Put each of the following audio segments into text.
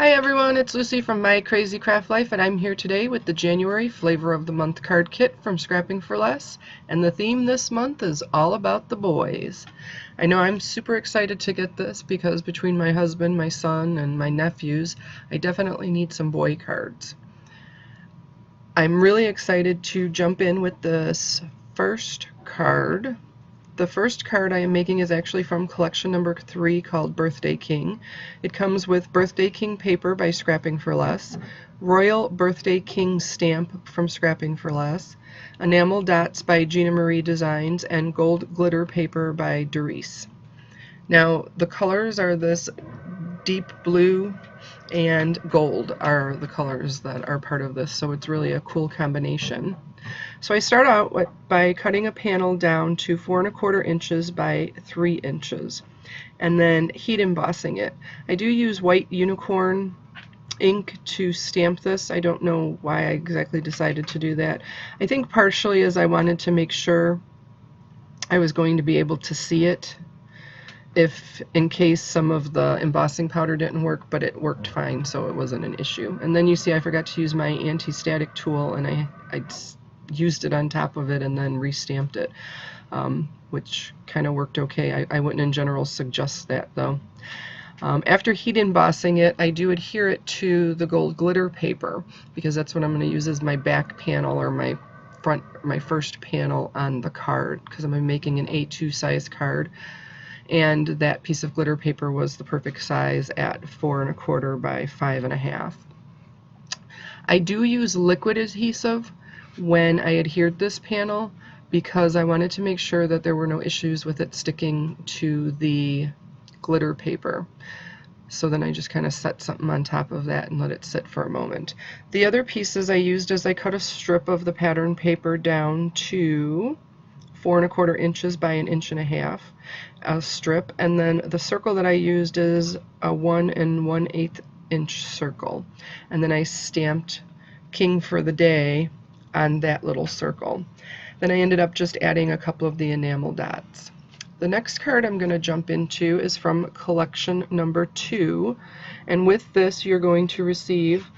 Hi everyone, it's Lucy from My Crazy Craft Life, and I'm here today with the January Flavor of the Month card kit from Scrapping for Less, and the theme this month is all about the boys. I know I'm super excited to get this because between my husband, my son, and my nephews, I definitely need some boy cards. I'm really excited to jump in with this first card. The first card I am making is actually from collection number 3 called Birthday King. It comes with Birthday King paper by Scrapping for Less, Royal Birthday King stamp from Scrapping for Less, enamel dots by Gina Marie Designs, and gold glitter paper by Doris. Now the colors are this deep blue and gold are the colors that are part of this, so it's really a cool combination. So I start out by cutting a panel down to 4 1/4 inches by 3 inches and then heat embossing it. I do use white unicorn ink to stamp this. I don't know why I exactly decided to do that. I think partially as I wanted to make sure I was going to be able to see it if in case some of the embossing powder didn't work, but it worked fine, so it wasn't an issue. And then you see I forgot to use my anti-static tool, and I used it on top of it and then re-stamped it, which kind of worked okay. I wouldn't in general suggest that though. After heat embossing it, I do adhere it to the gold glitter paper because that's what I'm going to use as my back panel or my first panel on the card, because I'm making an A2 size card, and that piece of glitter paper was the perfect size at 4 1/4 by 5 1/2. I do use liquid adhesive when I adhered this panel because I wanted to make sure that there were no issues with it sticking to the glitter paper. So then I just kind of set something on top of that and let it sit for a moment. The other pieces I used is I cut a strip of the pattern paper down to 4 1/4 inches by 1.5 inches, a strip, and then the circle that I used is a 1 1/8 inch circle, and then I stamped King for the Day on that little circle. Then I ended up just adding a couple of the enamel dots. The next card I'm going to jump into is from collection number 2, and with this you're going to receive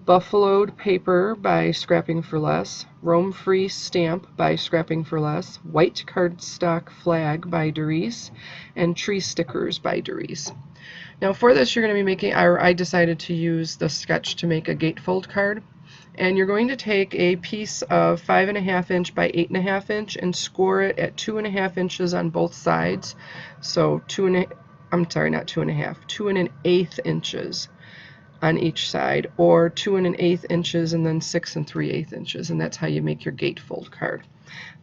Buffaloed paper by Scrapping for Less, Roam Free stamp by Scrapping for Less, white cardstock flag by Doris, and tree stickers by Doris. Now for this you're going to be making, I decided to use the sketch to make a gatefold card, and you're going to take a piece of 5 1/2 inch by 8 1/2 inch and score it at 2 1/2 inches on both sides. So 2 1/8 inches on each side, or 2 1/8 inches and then 6 3/8 inches, and that's how you make your gatefold card.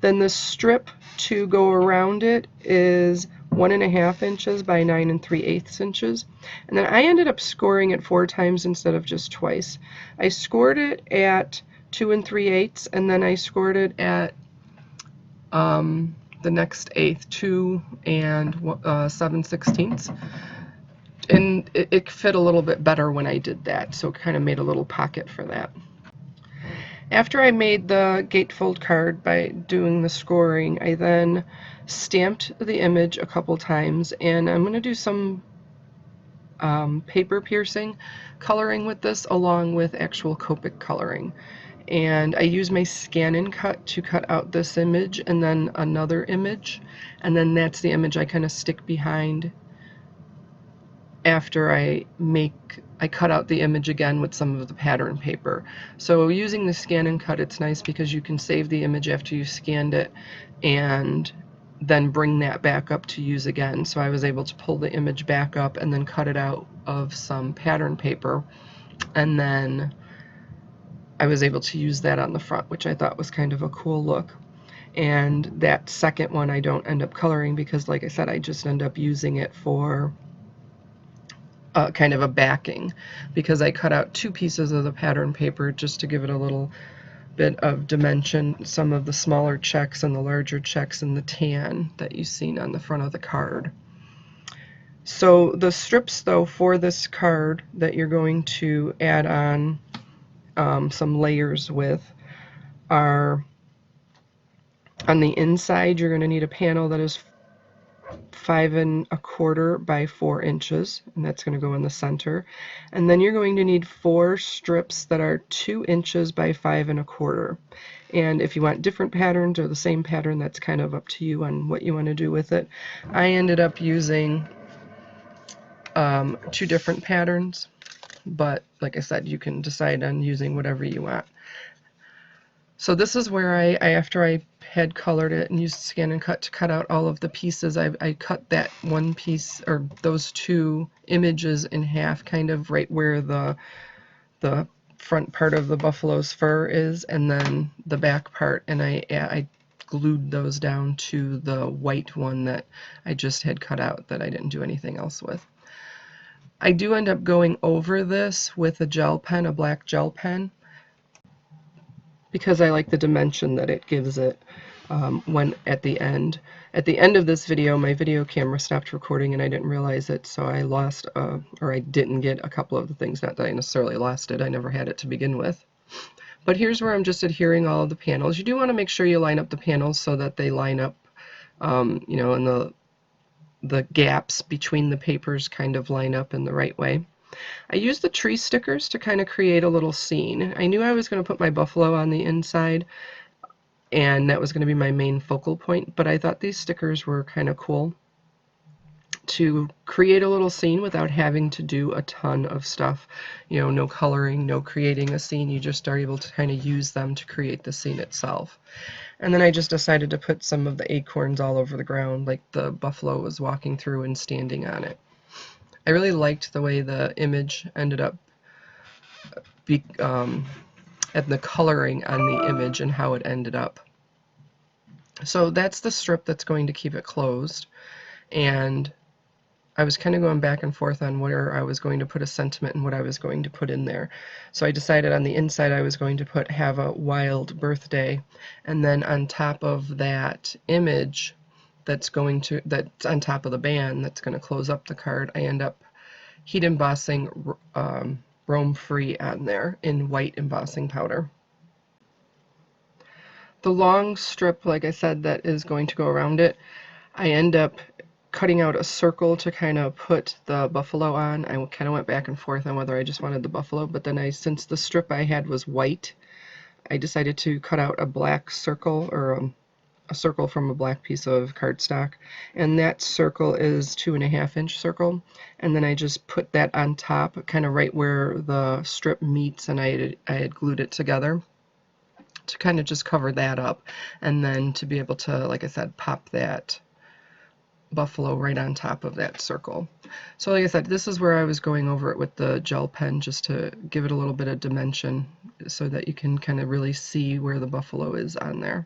Then the strip to go around it is 1 1/2 inches by 9 3/8 inches, and then I ended up scoring it 4 times instead of just twice. I scored it at 2 3/8, and then I scored it at the next eighth, 2 7/16, and it fit a little bit better when I did that, so it kind of made a little pocket for that. After I made the gatefold card by doing the scoring, I then stamped the image a couple times, and I'm going to do some paper piercing coloring with this along with actual Copic coloring. And I use my scan and cut to cut out this image and then another image, and then that's the image I kind of stick behind after I cut out the image again with some of the pattern paper. So using the scan and cut, it's nice because you can save the image after you scanned it and then bring that back up to use again. So I was able to pull the image back up and then cut it out of some pattern paper, and then I was able to use that on the front, which I thought was kind of a cool look. And that second one I don't end up coloring because, like I said, I just end up using it for kind of a backing, because I cut out 2 pieces of the pattern paper just to give it a little bit of dimension, some of the smaller checks and the larger checks and the tan that you've seen on the front of the card. So the strips though for this card that you're going to add on some layers with are on the inside. You're going to need a panel that is 5 1/4 by 4 inches, and that's going to go in the center. And then you're going to need 4 strips that are 2 inches by 5 1/4. And if you want different patterns or the same pattern, that's kind of up to you on what you want to do with it. I ended up using 2 different patterns, but like I said, you can decide on using whatever you want. So this is where after I had colored it and used scan and cut to cut out all of the pieces, I cut that one piece, or those 2 images, in half, kind of right where the front part of the buffalo's fur is, and then the back part, and I glued those down to the white one that I just had cut out, that I didn't do anything else with. I do end up going over this with a gel pen, a black gel pen, because I like the dimension that it gives it when at the end. At the end of this video, my video camera stopped recording and I didn't realize it, so I lost, or I didn't get a couple of the things. Not that I necessarily lost it, I never had it to begin with. But here's where I'm just adhering all of the panels. You do want to make sure you line up the panels so that they line up, you know, and the gaps between the papers kind of line up in the right way. I used the tree stickers to kind of create a little scene. I knew I was going to put my buffalo on the inside, and that was going to be my main focal point, but I thought these stickers were kind of cool to create a little scene without having to do a ton of stuff. You know, no coloring, no creating a scene. You just are able to kind of use them to create the scene itself. And then I just decided to put some of the acorns all over the ground, like the buffalo was walking through and standing on it. I really liked the way the image ended up and the coloring on the image and how it ended up. So that's the strip that's going to keep it closed. And I was kind of going back and forth on where I was going to put a sentiment and what I was going to put in there. So I decided on the inside I was going to put "Have a Wild Birthday," and then on top of that image that's on top of the band that's going to close up the card, I end up heat embossing Roam Free on there in white embossing powder. The long strip, like I said, that is going to go around it, I end up cutting out a circle to kind of put the buffalo on. I kind of went back and forth on whether I just wanted the buffalo, but then since the strip I had was white, I decided to cut out a black circle, or a circle from a black piece of cardstock, and that circle is 2.5 inch circle, and then I just put that on top, kind of right where the strip meets, and I had glued it together to kind of just cover that up, and then to be able to, like I said, pop that buffalo right on top of that circle. So like I said, this is where I was going over it with the gel pen, just to give it a little bit of dimension so that you can kind of really see where the buffalo is on there.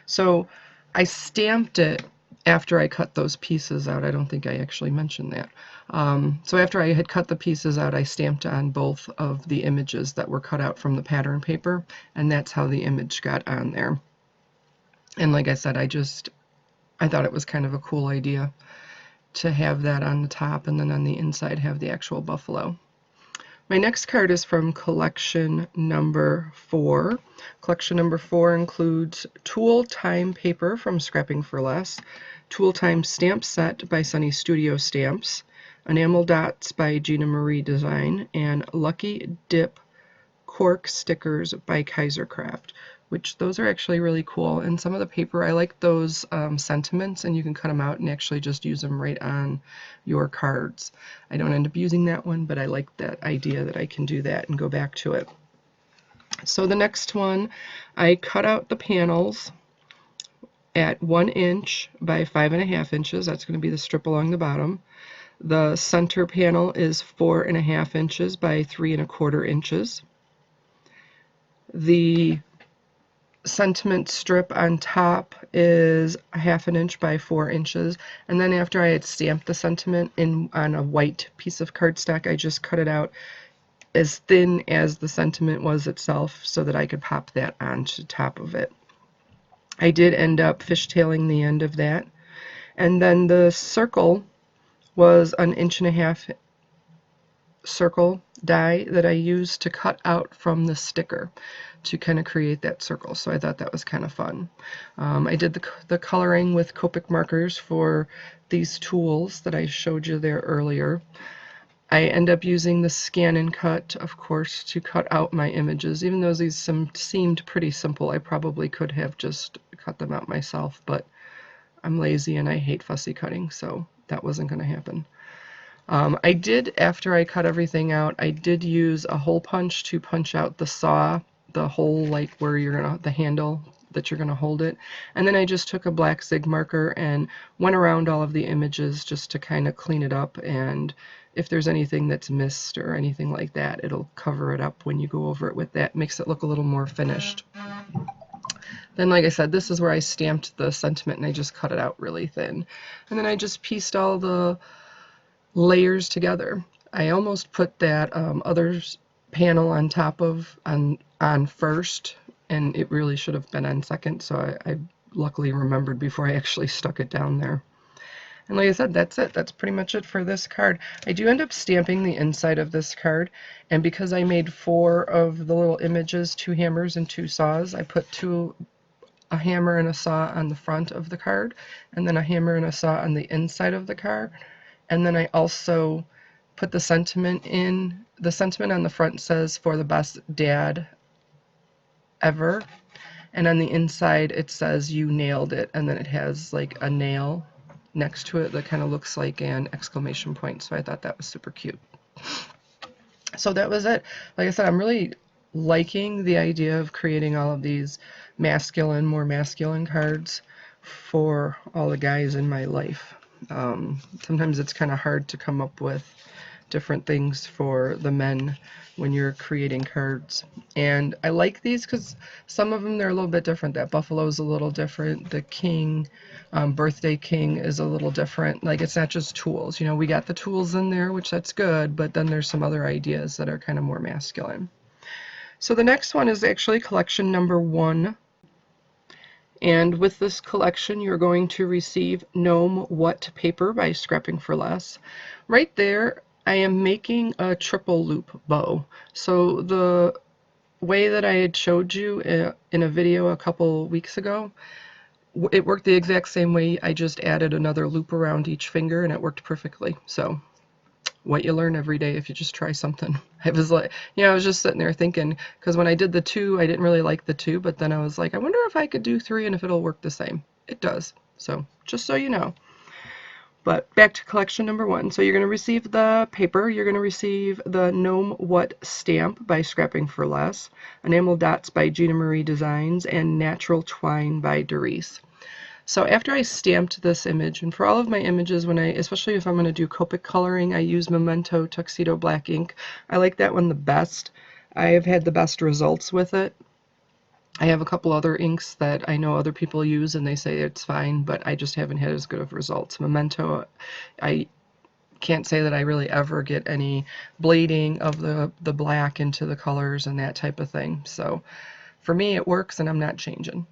So I stamped it after I cut those pieces out. I don't think I actually mentioned that. So after I had cut the pieces out, I stamped on both of the images that were cut out from the pattern paper, and that's how the image got on there. And like I said, I thought it was kind of a cool idea to have that on the top, and then on the inside have the actual buffalo. My next card is from collection number 4. Collection number 4 includes Tool Time paper from Scrapping for Less, Tool Time stamp set by Sunny Studio Stamps, Enamel Dots by Gina Marie Design, and Lucky Dip cork stickers by Kaisercraft, which those are actually really cool. And some of the paper, I like those sentiments, and you can cut them out and actually just use them right on your cards. I don't end up using that one, but I like that idea that I can do that and go back to it. So the next one, I cut out the panels at 1 inch by 5.5 inches. That's going to be the strip along the bottom. The center panel is 4.5 inches by 3.25 inches. The sentiment strip on top is 1/2 inch by 4 inches, and then after I had stamped the sentiment on a white piece of cardstock, I just cut it out as thin as the sentiment was itself so that I could pop that onto top of it. I did end up fishtailing the end of that, and then the circle was an 1.5 inch circle, die that I used to cut out from the sticker to kind of create that circle. So I thought that was kind of fun. I did the coloring with Copic markers for these tools that I showed you there earlier. I end up using the scan and cut, of course, to cut out my images. Even though these seemed pretty simple, I probably could have just cut them out myself, but I'm lazy and I hate fussy cutting, so that wasn't going to happen. I did, after I cut everything out, I did use a hole punch to punch out the saw, the hole like where you're gonna, the handle that you're gonna hold it. And then I just took a black zig marker and went around all of the images just to kind of clean it up, and if there's anything that's missed or anything like that, it'll cover it up when you go over it with that. Makes it look a little more finished. Then, like I said, this is where I stamped the sentiment and I just cut it out really thin. And then I just pieced all the layers together. I almost put that other panel on top of on first, and it really should have been on second, so I luckily remembered before I actually stuck it down there. And like I said, that's it. That's pretty much it for this card. I do end up stamping the inside of this card, and because I made 4 of the little images, 2 hammers and 2 saws, I put a hammer and a saw on the front of the card, and then a hammer and a saw on the inside of the card. And then I also put the sentiment in. The sentiment on the front says, "For the best dad ever." And on the inside it says, "You nailed it." And then it has like a nail next to it that kind of looks like an exclamation point. So I thought that was super cute. So that was it. Like I said, I'm really liking the idea of creating all of these masculine, more masculine cards for all the guys in my life. Sometimes it's kind of hard to come up with different things for the men when you're creating cards. And I like these because some of them, they're a little bit different. That buffalo's a little different. The king, birthday king, is a little different. Like, it's not just tools. You know, we got the tools in there, which that's good, but then there's some other ideas that are kind of more masculine. So the next one is actually collection number 1. And with this collection, you're going to receive Gnome What paper by Scrapping for Less. Right there, I am making a triple loop bow. So the way that I had showed you in a video a couple weeks ago, it worked the exact same way. I just added another loop around each finger and it worked perfectly. So what you learn every day if you just try something. I was like, you know, I was just sitting there thinking, because when I did the 2, I didn't really like the 2, but then I was like, I wonder if I could do 3 and if it'll work the same. It does. So just so you know. But back to collection number 1. So you're going to receive the paper. You're going to receive the Gnome What stamp by Scrapping for Less, Enamel Dots by Gina Marie Designs, and Natural Twine by Doris. So after I stamped this image, and for all of my images, especially if I'm going to do Copic coloring, I use Memento Tuxedo Black ink. I like that one the best. I have had the best results with it. I have a couple other inks that I know other people use and they say it's fine, but I just haven't had as good of results. Memento, I can't say that I really ever get any bleeding of the black into the colors and that type of thing. So for me it works and I'm not changing.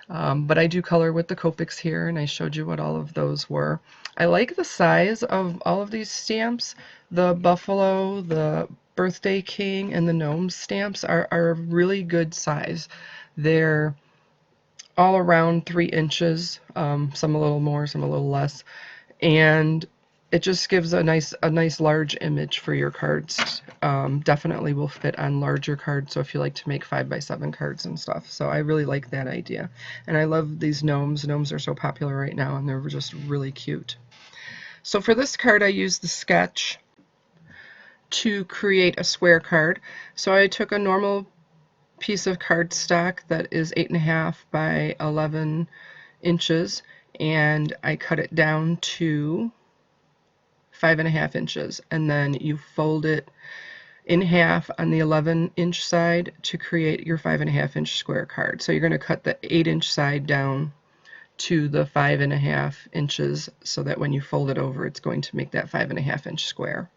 But I do color with the Copics here, and I showed you what all of those were. I like the size of all of these stamps. The Buffalo, the Birthday King, and the Gnome stamps are a really good size. They're all around 3 inches, some a little more, some a little less, and it just gives a nice large image for your cards. Definitely will fit on larger cards, so if you like to make 5x7 cards and stuff. So I really like that idea. And I love these gnomes. Gnomes are so popular right now, and they're just really cute. So for this card, I used the sketch to create a square card. So I took a normal piece of cardstock that is 8.5 by 11 inches, and I cut it down to 5.5 inches, and then you fold it in half on the 11-inch side to create your 5.5-inch square card. So you're going to cut the 8-inch side down to the 5.5 inches so that when you fold it over, it's going to make that 5.5-inch square.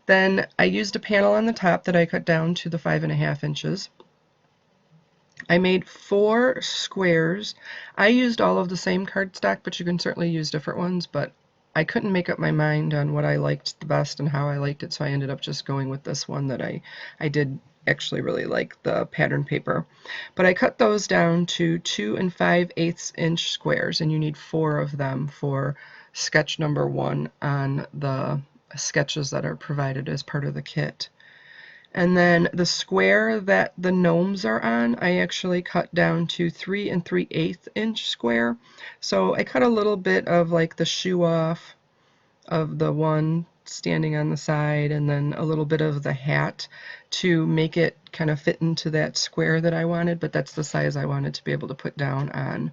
Then I used a panel on the top that I cut down to the 5.5 inches. I made 4 squares. I used all of the same cardstock, but you can certainly use different ones, but I couldn't make up my mind on what I liked the best and how I liked it, so I ended up just going with this one that I did actually really like the pattern paper. But I cut those down to 2 5/8 inch squares, and you need 4 of them for sketch number 1 on the sketches that are provided as part of the kit. And then the square that the gnomes are on, I actually cut down to 3 3/8 inch square. So I cut a little bit of like the shoe off of the one standing on the side, and then a little bit of the hat to make it kind of fit into that square that I wanted, but that's the size I wanted to be able to put down on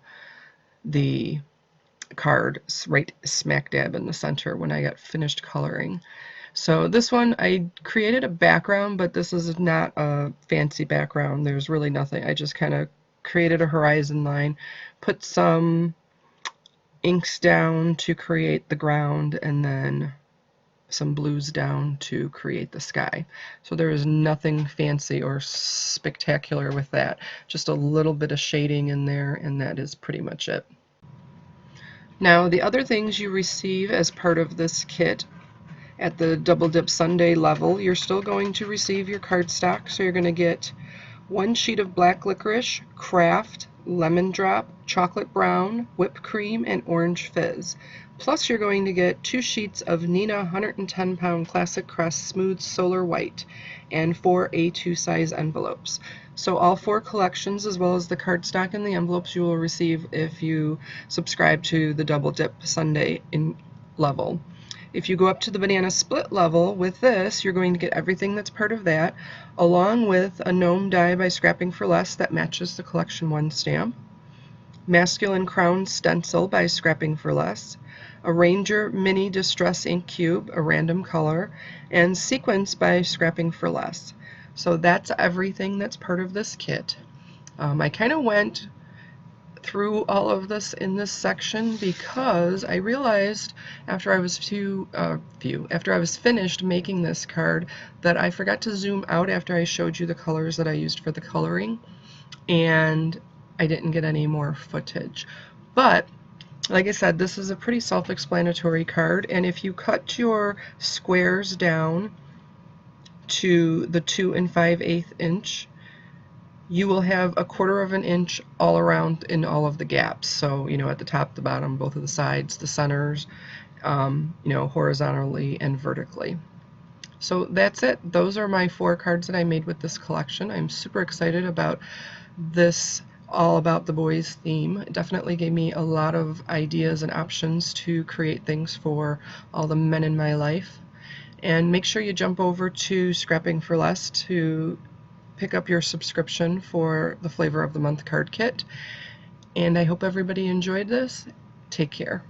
the card right smack dab in the center when I got finished coloring. So this one, I created a background, but this is not a fancy background. There's really nothing. I just kind of created a horizon line, put some inks down to create the ground, and then some blues down to create the sky. So there is nothing fancy or spectacular with that. Just a little bit of shading in there, and that is pretty much it. Now, the other things you receive as part of this kit at the Double Dip Sunday level, you're still going to receive your cardstock. So you're going to get 1 sheet of black licorice, craft, lemon drop, chocolate brown, whipped cream, and orange fizz. Plus you're going to get 2 sheets of Nina 110 pound Classic Crest Smooth Solar White and 4 A2 size envelopes. So all 4 collections, as well as the cardstock and the envelopes, you will receive if you subscribe to the Double Dip Sunday in level. If you go up to the banana split level with this, you're going to get everything that's part of that, along with a gnome die by Scrapping for Less that matches the collection 1 stamp, masculine crown stencil by Scrapping for Less, a Ranger mini distress ink cube, a random color, and sequins by Scrapping for Less. So that's everything that's part of this kit. I kind of went through all of this in this section because I realized after I was after I was finished making this card that I forgot to zoom out after I showed you the colors that I used for the coloring, and I didn't get any more footage. But like I said, this is a pretty self-explanatory card, and if you cut your squares down to the 2 5/8 inch, you will have 1/4 of an inch all around in all of the gaps. So, you know, at the top, the bottom, both of the sides, the centers, you know, horizontally and vertically. So that's it. Those are my 4 cards that I made with this collection. I'm super excited about this All About the Boys theme. It definitely gave me a lot of ideas and options to create things for all the men in my life. And make sure you jump over to Scrapping for Less to pick up your subscription for the Flavor of the Month card kit. And I hope everybody enjoyed this. Take care.